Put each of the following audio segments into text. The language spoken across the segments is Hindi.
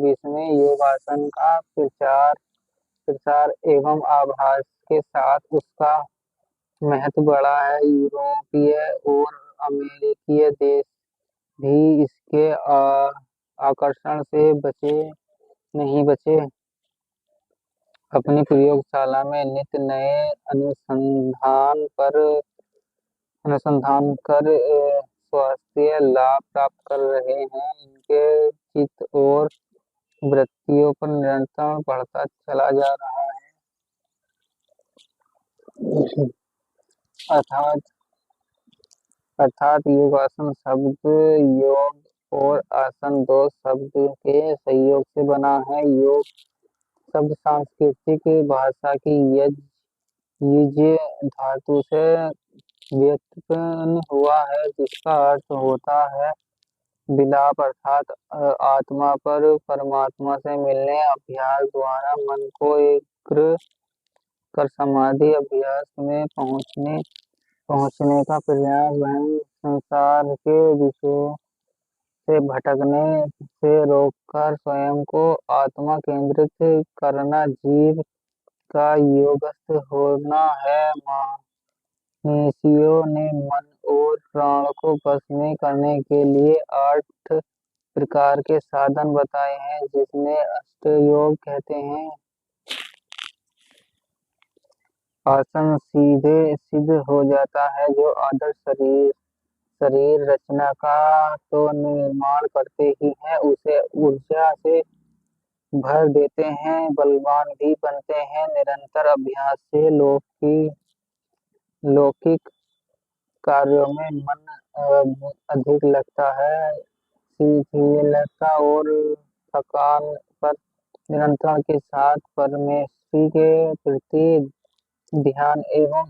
इसमें योगासन का प्रचार प्रसार एवं आभास के साथ उसका महत्व बढ़ा है। यूरोपीय और अमेरिकीय देश भी इसके आकर्षण से नहीं बचे। अपनी प्रयोगशाला में नित्य नए अनुसंधान कर स्वास्थ्य लाभ प्राप्त कर रहे हैं। इनके चित्त और वृत्तियों पर नियंत्रण बढ़ता चला जा रहा है। अर्थात अर्थात योगासन शब्द योग और आसन दो शब्द के संयोग से बना है। योग शब्द सांस्कृतिक भाषा की युज धातु से व्युत्पन्न हुआ है, जिसका अर्थ होता है विलाप, अर्थात आत्मा पर परमात्मा से मिलने। अभ्यास द्वारा मन को एकाग्र कर समाधि अभ्यास में पहुंचने का प्रयास वह संसार के विषयों से भटकने से रोककर स्वयं को आत्मा केंद्रित करना जीव का योगस्थ होना है। मनीषियों ने मन और प्राण को बस में करने के लिए 8 प्रकार के साधन बताए हैं, जिन्हें अष्टयोग कहते हैं। आसन सीधे सिद्ध हो जाता है, जो आदर्श शरीर रचना का तो निर्माण करते ही हैं, उसे ऊर्जा से भर देते हैं, बलवान भी बनते हैं। निरंतर अभ्यास से लौकिक कार्यों में मन अधिक लगता है। शिथिलता और थकान पर नियंत्रण के साथ परमेश्वरी के प्रति ध्यान एवं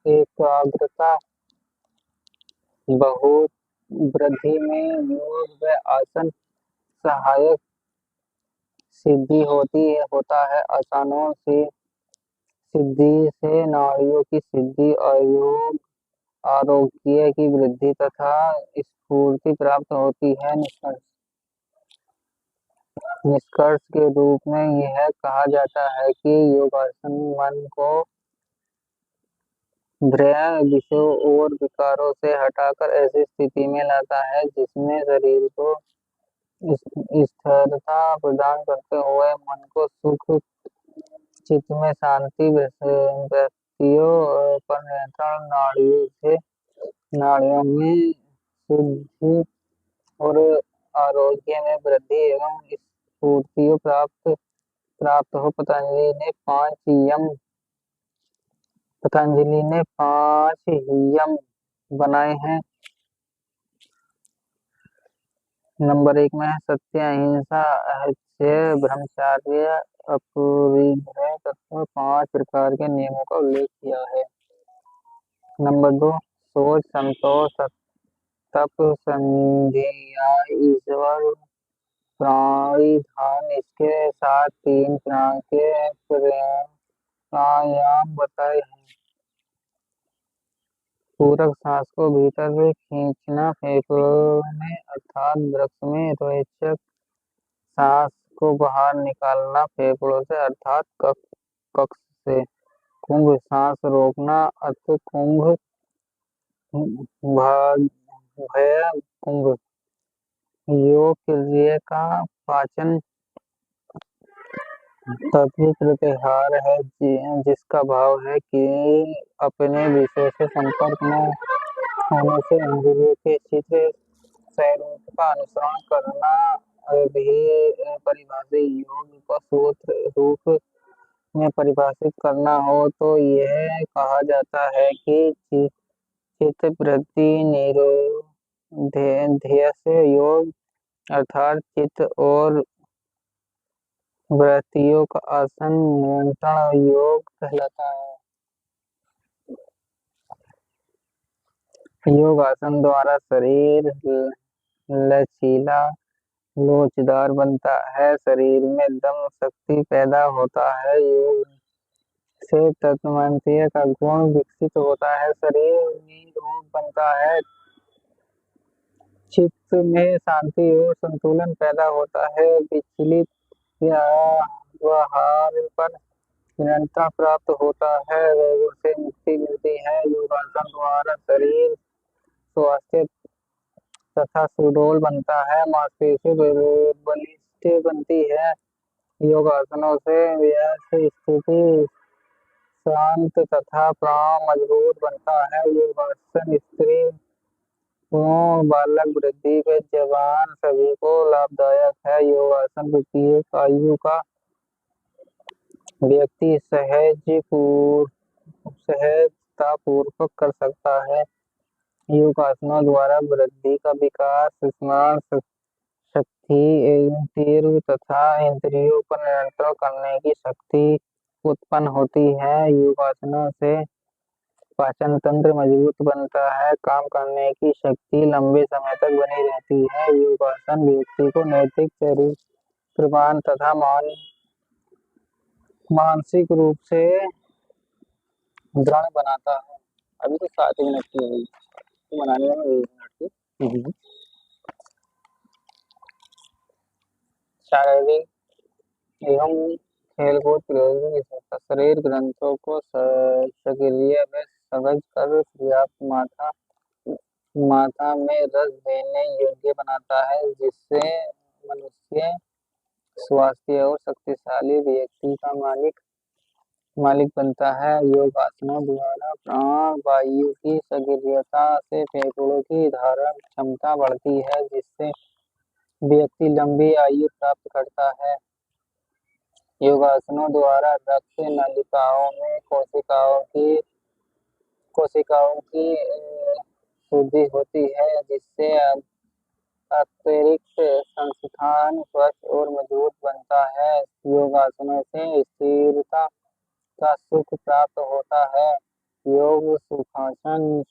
एकाग्रता बहुत वृद्धि में योग व आसन सहायक सिद्धि होता है। आसनों से सिद्धि से नाड़ियों की सिद्धि, योग आरोग्य की वृद्धि तथा स्फूर्ति प्राप्त होती है। निष्कर्ष के रूप में यह कहा जाता है कि योगासन मन को भय, विषयों और विकारों से हटाकर ऐसी स्थिति में लाता है जिसमें शरीर को स्थिरता प्रदान करते हुए मन को सुख, चित्त में शांति, वृत्तियों पर नियंत्रण, नाड़ियों में शुद्धि और आरोग्य में वृद्धि एवं स्फूर्ति प्राप्त हो। पतंजलि ने 5 यम बनाए हैं। नंबर 1 में है सत्य, अहिंसा, असत्य, ब्रह्मचर्य, अपरिग्रह तथा 5 प्रकार के नियमों का उल्लेख किया है। नंबर 2 सोच, संतोष, तप, संध्या, ईश्वर प्राणिधान। इसके साथ 3 तरह के प्राणायाम बताए हैं। पूरक सांस को भीतर से खींचना, फेफड़ों में अर्थात वृक्क में रेचक सांस को बाहर निकालना, फेफड़ों से अर्थात कक्ष से। कुंभ सांस रोकना, अर्थ कुंभ, भय कुंभ। योग क्रिया का पाचन तभी प्रत्याहार है, जिसका भाव है कि अपने विषय से संपर्क में होने से इंद्रियों के चित्त स्वरूप का अनुसरण करना। भी परिभाषित योग को सूत्र रूप में परिभाषित करना हो तो यह कहा जाता है कि चित्त वृत्ति निरोध से योग, अर्थात चित्त और वृत्तियों का आसन नियंत्रण योग कहलाता है। योग आसन द्वारा शरीर लचीला, लोचदार बनता है, शरीर में दम शक्ति पैदा होता है, योग से तन्मय का गुण विकसित होता है, शरीर निरोग बनता है, चित्त में शांति और संतुलन पैदा होता है। विचलित या व्यवहार पर निरंतर प्राप्त होता है। रोगों से मुक्ति मिलती है। योगासन द्वारा शरीर स्वास्थ्य तथा सुडौल बनता है। मांसपेशी बलिष्ठ बनती है। योगासनों से व्यस्त स्थिति शांत तथा प्राण मजबूत बनता है। योगासन स्त्री पुरुष बालक वृद्धि के जवान सभी को लाभदायक है। योगासन प्रत्येक आयु का व्यक्ति सहजता पूर्वक कर सकता है। योगासनों द्वारा बुद्धि का विकास, स्मरण शक्ति, तीव्र तथा इंद्रियों पर नियंत्रण करने की शक्ति उत्पन्न होती है। योगासनों से पाचन तंत्र मजबूत बनता है। काम करने की शक्ति लंबे समय तक बनी रहती है। योगासन व्यक्ति को नैतिक, चरित्रवान तथा मानसिक रूप से दृढ़ बनाता है। अभी तो 7 मिनट की है, तो बनाने में 20 मिनट की। शारीरिक एवं खेलकूद प्रयोजन की सहायता शरीर ग्रंथों को सक्रिय व सहज कर पर्याप्त मात्रा में रस देने योग्य बनाता है, जिससे मनुष्य स्वास्थ्य और शक्तिशाली व्यक्ति का मालिक बनता है। योगासनों द्वारा प्राण वायु की सक्रियता से फेफड़ों की धारण क्षमता बढ़ती है, जिससे व्यक्ति लंबी आयु प्राप्त करता है। योगासनों द्वारा रक्त नलिकाओं में कोशिकाओं की शुद्धि होती है, जिससे आंतरिक संस्थान स्वच्छ और मजबूत बनता है। योगासनों से स्थिरता का सुख प्राप्त होता है। योग सुखासन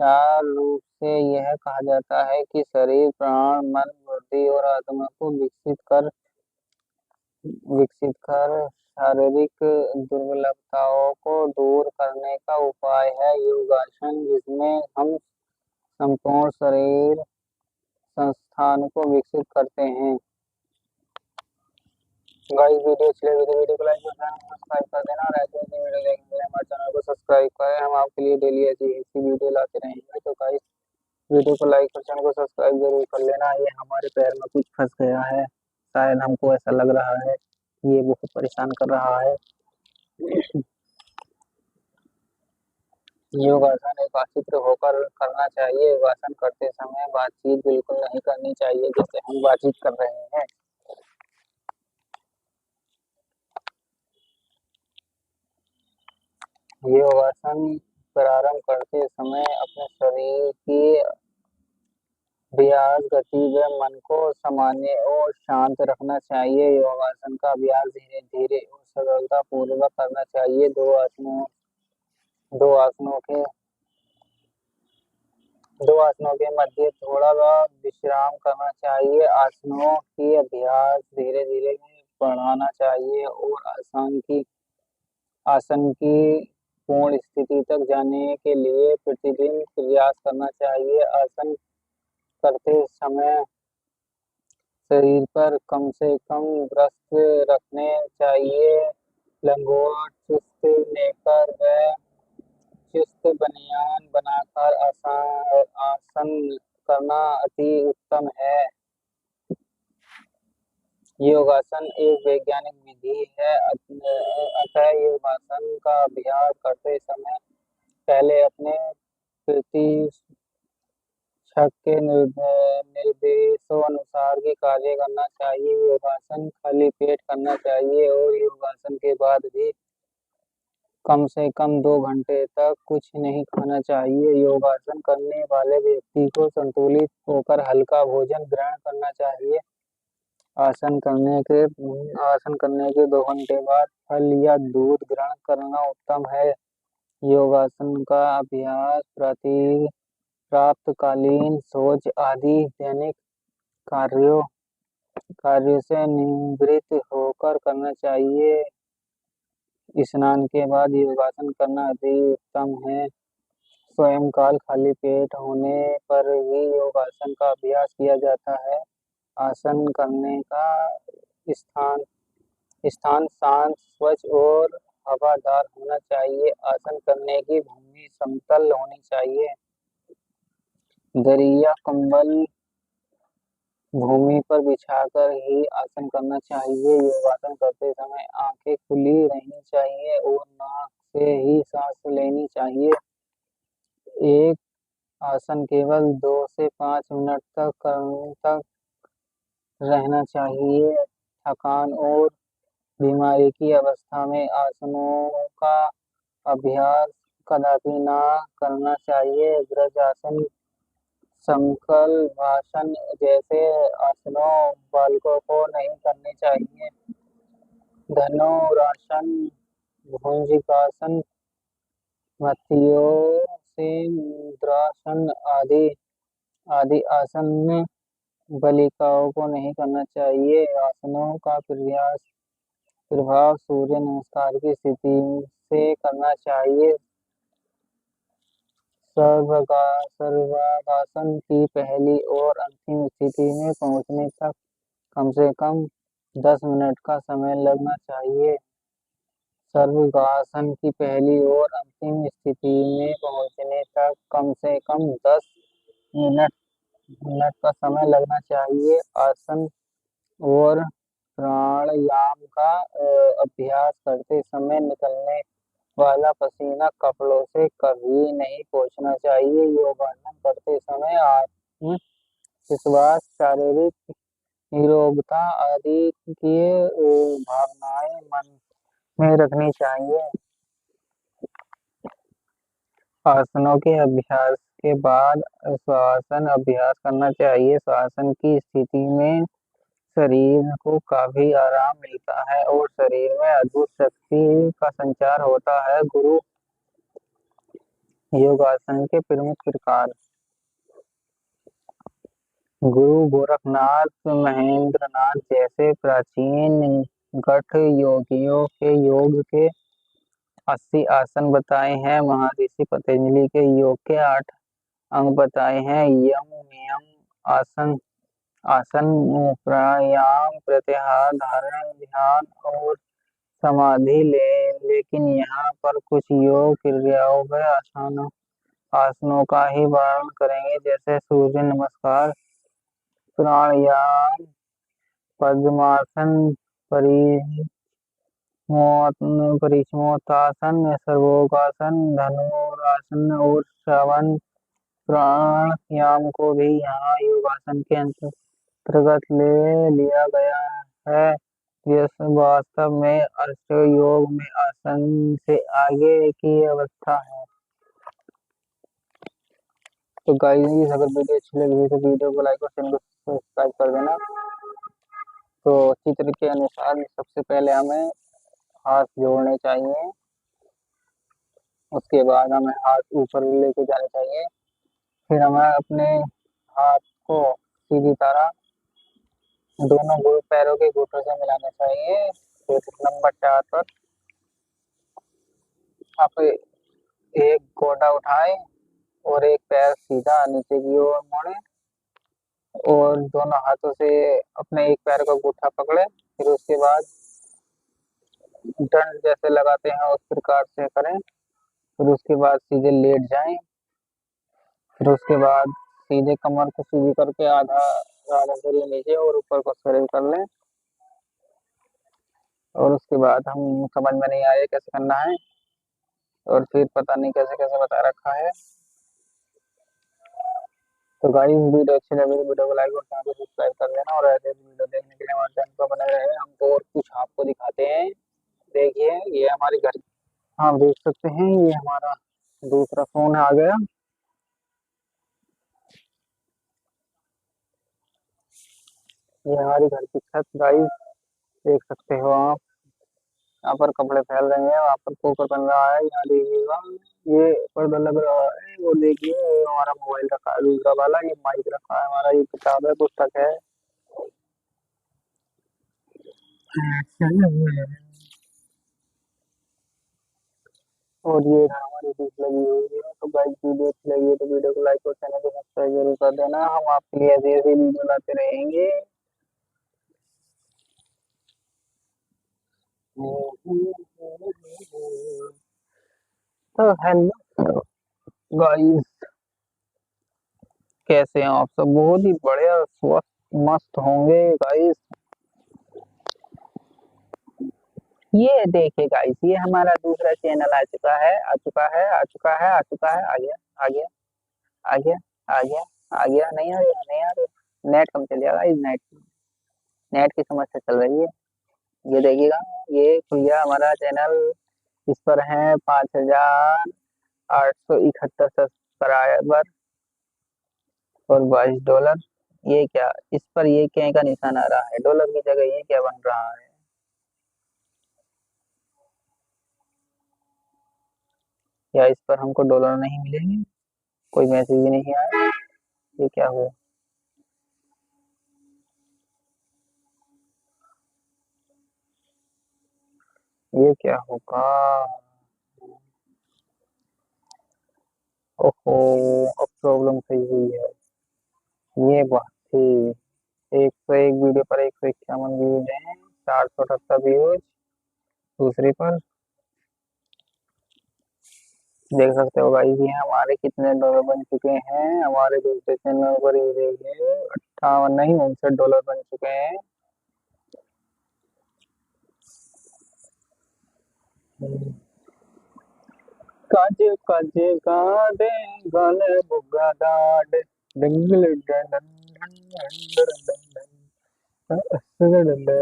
सार रूप से यह कहा जाता है कि शरीर, प्राण, मन, बुद्धि और आत्मा को विकसित कर शारीरिक दुर्बलताओं को दूर करने का उपाय है। योगासन जिसमें हम संपूर्ण शरीर संस्थान को विकसित करते हैं। गाइस, वीडियो अच्छी लगी तो वीडियो को लाइक और सब्सक्राइब कर देना, और ऐसे ही वीडियो देखने के लिए हमारे चैनल को सब्सक्राइब करें। हम आपके लिए डेली ऐसी वीडियो लाते रहेंगे। तो गाइस, वीडियो को लाइक और चैनल को सब्सक्राइब जरूर कर लेना। ये हमारे पैर में कुछ फंस गया है, शायद हमको ऐसा लग रहा है, ये बहुत परेशान कर रहा है। योगासन एकाग्रचित्त होकर करना चाहिए। योगासन करते समय बातचीत बिल्कुल नहीं करनी चाहिए, जैसे हम बातचीत कर रहे हैं। योगासन प्रारंभ करते समय अपने शरीर की अभ्यास गति व मन को सामान्य और शांत रखना चाहिए। योगासन का अभ्यास धीरे धीरे और सरलता पूर्वक करना चाहिए। दो आसनों के मध्य थोड़ा विश्राम करना चाहिए। आसनों की अभ्यास धीरे धीरे बढ़ाना चाहिए और आसन की पूर्ण स्थिति तक जाने के लिए प्रतिदिन प्रयास करना चाहिए। आसन करते समय शरीर पर कम से कम वस्त्र रखने चाहिए। लंगोट, चुस्त नेकर व चुस्त बनियान बनाकर आसन करना अति उत्तम है। योगासन एक वैज्ञानिक विधि है, अतः योगासन का अभ्यास करते समय पहले अपने प्रशिक्षक के निर्देशों अनुसार ही कार्य करना चाहिए। योगासन खाली पेट करना चाहिए और योगासन के बाद भी कम से कम 2 घंटे तक कुछ नहीं खाना चाहिए। योगासन करने वाले व्यक्ति को संतुलित होकर हल्का भोजन ग्रहण करना चाहिए। आसन करने के 2 घंटे बाद फल या दूध ग्रहण करना उत्तम है। योगासन का अभ्यास प्रातःकालीन शौच आदि दैनिक कार्यों से निवृत्त होकर करना चाहिए। स्नान के बाद योगासन करना अति उत्तम है। स्वयंकाल खाली पेट होने पर भी योगासन का अभ्यास किया जाता है। आसन करने का स्थान स्थान शांत, स्वच्छ और हवादार होना चाहिए। आसन करने की भूमि समतल होनी चाहिए। दरी या कंबल भूमि पर बिछाकर ही आसन करना चाहिए। योगासन करते समय आंखें खुली रहनी चाहिए और नाक से ही सांस लेनी चाहिए। एक आसन केवल 2 से 5 मिनट तक रहना चाहिए। थकान और बीमारी की अवस्था में आसनों का अभ्यास कदापि ना करना चाहिए। वज्रासन, शंखलासन जैसे आसनों बालकों को नहीं करने चाहिए। धनुरासन, भुजंगासन, मत्स्योत्थितासन आदि आदि आसन बालिकाओं को नहीं करना चाहिए। आसनों का प्रभाव सूर्य नमस्कार की स्थिति से करना चाहिए। सर्वांगासन की पहली और अंतिम स्थिति में पहुंचने तक कम से कम 10 मिनट का समय लगना चाहिए। सर्वांगासन की पहली और अंतिम स्थिति में पहुंचने तक कम से कम 10 मिनट मिनट का समय लगना चाहिए। आसन और प्राणायाम का अभ्यास करते समय निकलने वाला पसीना कपड़ों से कभी नहीं पोंछना चाहिए। योगासन करते समय आत्मविश्वास, शारीरिक निरोगता आदि की भावनाएं मन में रखनी चाहिए। आसनों के अभ्यास के बाद श्वासन अभ्यास करना चाहिए। श्वासन की स्थिति में शरीर को काफी आराम मिलता है और शरीर में अद्भुत शक्ति का संचार होता है। योगासन के प्रमुख प्रकार। गुरु गोरखनाथ, महेंद्रनाथ जैसे प्राचीन गठ योगियों के योग के 80 आसन बताए हैं। महर्षि पतंजलि के योग के 8 अंग बताए हैं। यम नियम आसन, आसन प्राणायाम, प्रत्याहार, धारण, ध्यान और समाधि लेकिन यहाँ पर कुछ योग क्रियाओं व आसनों का ही वर्णन करेंगे, जैसे सूर्य नमस्कार, प्राणायाम, पद्मासन, परिचमोत्तासन, सर्वांगासन, धनुरासन और श्रवण प्राणायाम को भी यहाँ योगासन के अंतर्गत ले लिया गया है। यह वास्तव में अष्ट योग में आसन से आगे की अवस्था है। तो गाइस, अगर वीडियो अच्छी लगी तो वीडियो को लाइक और चैनल को सब्सक्राइब कर देना। तो चित्र के अनुसार सबसे पहले हमें हाथ जोड़ने चाहिए। उसके बाद हमें हाथ ऊपर लेके जाने चाहिए। फिर हमें अपने हाथ को सीधी तरह दोनों पैरों के घुटनों से मिलाना चाहिए। फिर नंबर 4 पर आप एक गोटा उठाए और एक पैर सीधा नीचे की ओर मोड़े और दोनों हाथों से अपने एक पैर का अंगूठा पकड़े। फिर उसके बाद दंड जैसे लगाते हैं उस प्रकार से करें। फिर उसके बाद सीधे लेट जाएं। फिर उसके बाद सीधे कमर को सीधी करके आधा आधा शरीर नीचे और ऊपर को शरीर कर लें। और उसके बाद हम समझ में नहीं आए कैसे करना है और फिर पता नहीं कैसे कैसे बता रखा है। तो गाइस, वीडियो अच्छी लगी तो वीडियो को लाइक और चैनल को सब्सक्राइब कर लेना और ऐसे वीडियो देखने के लिए हमारे चैनल को बने रहे। हम तो और कुछ आपको दिखाते हैं। देखिए, ये हमारे घर, हाँ देख सकते हैं, ये हमारा दूसरा फोन आ गया। ये हमारी घर की छत गाइस, देख सकते हो आप। यहाँ पर कपड़े फैल रहे हैं, वहाँ पर कुकर बन रहा है। यहाँ देखिएगा, ये पर्दा लग रहा है। वो देखिए, ये हमारा मोबाइल रखा है दूसरा वाला, ये माइक रखा है हमारा, ये किताब है, पुस्तक है। और ये रहा हमारी डिश लगी हुई है। तो गाइस वीडियो अच्छी लगी है तो वीडियो को लाइक और चैनल को सब्सक्राइब जरूर कर देना। हम आपके लिए ऐसे ऐसे वीडियो लाते रहेंगे। तो हेलो गाइस, कैसे हैं आप सब? बहुत ही बढ़िया स्वस्थ मस्त होंगे गाइस। ये देखिए गाइस, ये हमारा दूसरा चैनल आ चुका है, आ चुका है, आ चुका है, आ चुका है, आ गया, आ गया, आ गया, आ गया, आ गया। नहीं आ रहा, नहीं आ रहा। नेट कम चलेगा गाइस, नेट नेट की समस्या चल रही है। ये देखिएगा, ये खुल हमारा चैनल। इस पर है 5,871 सब्सक्राइबर और $22। ये क्या, इस पर ये क्या का निशान आ रहा है? डॉलर की जगह ये क्या बन रहा है? या इस पर हमको डॉलर नहीं मिलेंगे? कोई मैसेज ही नहीं आया। ये क्या हुआ? ये क्या होगा? ओहो, अब प्रॉब्लम सही हुई है। ये बात थी। 101 वीडियो पर 151 व्यूज हैं, 478 व्यूज। दूसरी पर देख सकते हो गाइस, ये हमारे कितने डॉलर बन चुके हैं। हमारे दूसरे चैनल पर ये देखिए, 58 नहीं, $59 बन चुके हैं। काजे काजे गादे गाले बुगा डाड डंगल डंडन डंडन डंडन डंडन